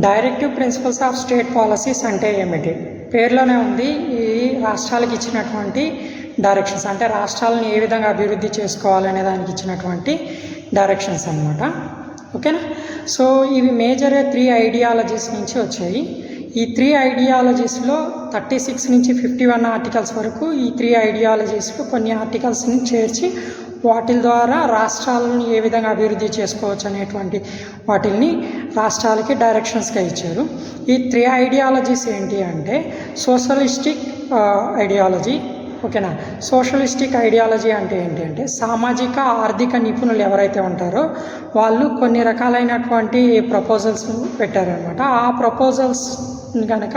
Directive principles of state policies అంటే ఏమిటి? పేర్లోనే ఉంది. ఈ రాష్ట్రాలకు ఇచ్చినటువంటి డైరెక్షన్స్, అంటే రాష్ట్రాలను ఏ విధంగా అభివృద్ధి చేసుకోవాలనే దానికి ఇచ్చినటువంటి డైరెక్షన్స్ అన్నమాట. ఓకేనా? సో ఇవి మేజర్గా 3 ఐడియాలజీస్ నుంచి వచ్చాయి. ఈ 3 ఐడియాలజీస్లో 36 నుంచి 51 ఆర్టికల్స్ వరకు ఈ 3 ఐడియాలజీస్లో కొన్ని ఆర్టికల్స్ని చేర్చి వాటి ద్వారా రాష్ట్రాలను ఏ విధంగా అభివృద్ధి చేసుకోవచ్చు అనేటువంటి వాటిని రాష్ట్రాలకి డైరెక్షన్స్గా ఇచ్చారు. ఈ 3 ఐడియాలజీస్ ఏంటి అంటే సోషలిస్టిక్ ఐడియాలజీ. ఓకేనా? సోషలిస్టిక్ ఐడియాలజీ అంటే ఏంటి అంటే సామాజిక ఆర్థిక నిపుణులు ఎవరైతే ఉంటారో వాళ్ళు కొన్ని రకాలైనటువంటి ప్రపోజల్స్ పెట్టారనమాట. ఆ ప్రపోజల్స్ కనుక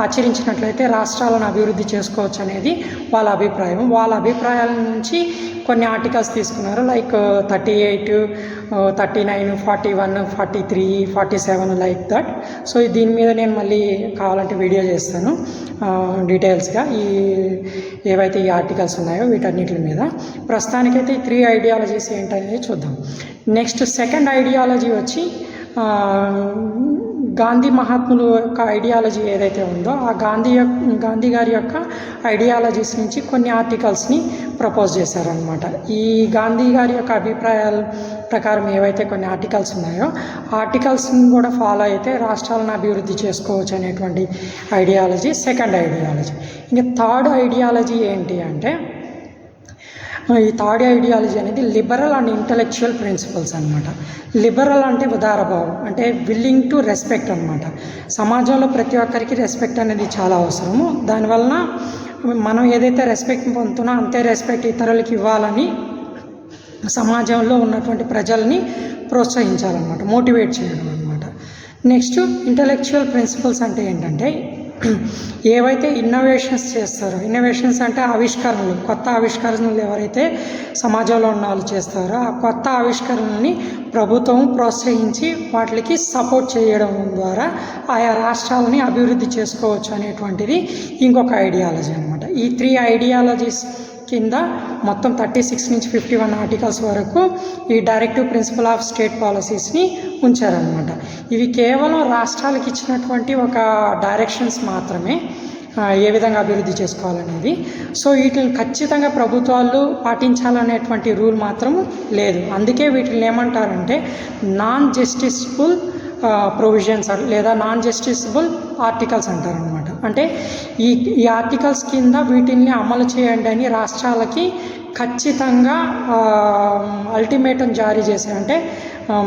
ఆచరించినట్లయితే రాష్ట్రాలను అభివృద్ధి చేసుకోవచ్చు అనేది వాళ్ళ అభిప్రాయం. వాళ్ళ అభిప్రాయాల నుంచి కొన్ని ఆర్టికల్స్ తీసుకున్నారు, లైక్ 38, 39, 41, 43, 47 లైక్ దట్. సో దీని మీద నేను మళ్ళీ కావాలంటే వీడియో చేస్తాను డీటెయిల్స్గా ఏవైతే ఈ ఆర్టికల్స్ ఉన్నాయో వీటన్నిటి మీద. ప్రస్తుతానికైతే ఈ 3 ఐడియాలజీస్ ఏంటనేది చూద్దాం. నెక్స్ట్ సెకండ్ ఐడియాలజీ వచ్చి గాంధీ మహాత్ములు యొక్క ఐడియాలజీ ఏదైతే ఉందో ఆ గాంధీ గారి యొక్క ఐడియాలజీస్ నుంచి కొన్ని ఆర్టికల్స్ని ప్రపోజ్ చేశారనమాట. ఈ గాంధీ గారి యొక్క అభిప్రాయాల ప్రకారం ఏవైతే కొన్ని ఆర్టికల్స్ ఉన్నాయో ఆర్టికల్స్ని కూడా ఫాలో అయితే రాష్ట్రాలను అభివృద్ధి చేసుకోవచ్చు అనేటువంటి ఐడియాలజీ సెకండ్ ఐడియాలజీ. ఇంకా థర్డ్ ఐడియాలజీ ఏంటి అంటే ఈ థర్డ్ ఐడియాలజీ అనేది లిబరల్ అండ్ ఇంటలెక్చువల్ ప్రిన్సిపల్స్ అనమాట. లిబరల్ అంటే ఉదారభావం, అంటే విల్లింగ్ టు రెస్పెక్ట్ అనమాట. సమాజంలో ప్రతి ఒక్కరికి రెస్పెక్ట్ అనేది చాలా అవసరము. దానివలన మనం ఏదైతే రెస్పెక్ట్ పొందుతున్నా అంతే రెస్పెక్ట్ ఇతరులకి ఇవ్వాలని సమాజంలో ఉన్నటువంటి ప్రజల్ని ప్రోత్సహించాలన్నమాట, మోటివేట్ చేయడం అనమాట. నెక్స్ట్ ఇంటలెక్చువల్ ప్రిన్సిపల్స్ అంటే ఏంటంటే ఏవైతే ఇన్నోవేషన్స్ చేస్తారో, ఇన్నోవేషన్స్ అంటే ఆవిష్కరణలు, కొత్త ఆవిష్కరణలు ఎవరైతే సమాజంలో ఉన్న వాళ్ళు చేస్తారో ఆ కొత్త ఆవిష్కరణల్ని ప్రభుత్వం ప్రోత్సహించి వాటికి సపోర్ట్ చేయడం ద్వారా ఆయా రాష్ట్రాలని అభివృద్ధి చేసుకోవచ్చు అనేటువంటిది ఇంకొక ఐడియాలజీ అనమాట. ఈ 3 ఐడియాలజీస్ కింద మొత్తం 36 నుంచి 51 ఆర్టికల్స్ వరకు ఈ డైరెక్టివ్ ప్రిన్సిపల్ ఆఫ్ స్టేట్ పాలసీస్ని ఉంచారనమాట. ఇవి కేవలం రాష్ట్రాలకు ఇచ్చినటువంటి ఒక డైరెక్షన్స్ మాత్రమే, ఏ విధంగా అభివృద్ధి చేసుకోవాలనేది. సో వీటిని ఖచ్చితంగా ప్రభుత్వాలు పాటించాలనేటువంటి రూల్ మాత్రం లేదు. అందుకే వీటిని ఏమంటారంటే నాన్ జస్టిసబుల్ ప్రొవిజన్స్ లేదా నాన్ జస్టిసబుల్ ఆర్టికల్స్ అంటారనమాట. అంటే ఈ ఆర్టికల్స్ కింద వీటిని అమలు చేయండి అని రాష్ట్రాలకి ఖచ్చితంగా అల్టిమేటం జారీ చేశారు. అంటే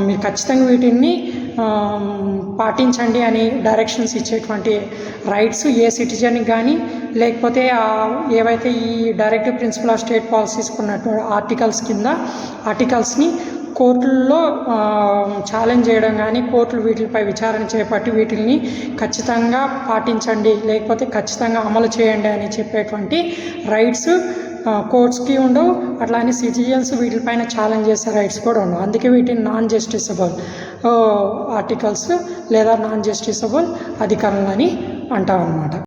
మీరు ఖచ్చితంగా వీటిని పాటించండి అని డైరెక్షన్స్ ఇచ్చేటువంటి రైట్స్ ఏ సిటిజన్కి కానీ లేకపోతే ఏవైతే ఈ directive principle of state policies ఉన్నటువంటి ఆర్టికల్స్ కింద ఆర్టికల్స్ని కోర్టుల్లో ఛాలెంజ్ చేయడం కానీ కోర్టులు వీటిపై విచారణ చేపట్టి వీటిని ఖచ్చితంగా పాటించండి లేకపోతే ఖచ్చితంగా అమలు చేయండి అని చెప్పేటువంటి రైట్స్ కోర్ట్స్కి ఉండవు. అట్లానే సిటిజన్స్ వీటిపైన ఛాలెంజ్ చేసే రైట్స్ కూడా ఉండవు. అందుకే వీటిని నాన్ జస్టిసబుల్ ఆర్టికల్స్ లేదా నాన్ జస్టిసబుల్ అధికారులు అని అంటాం అన్నమాట.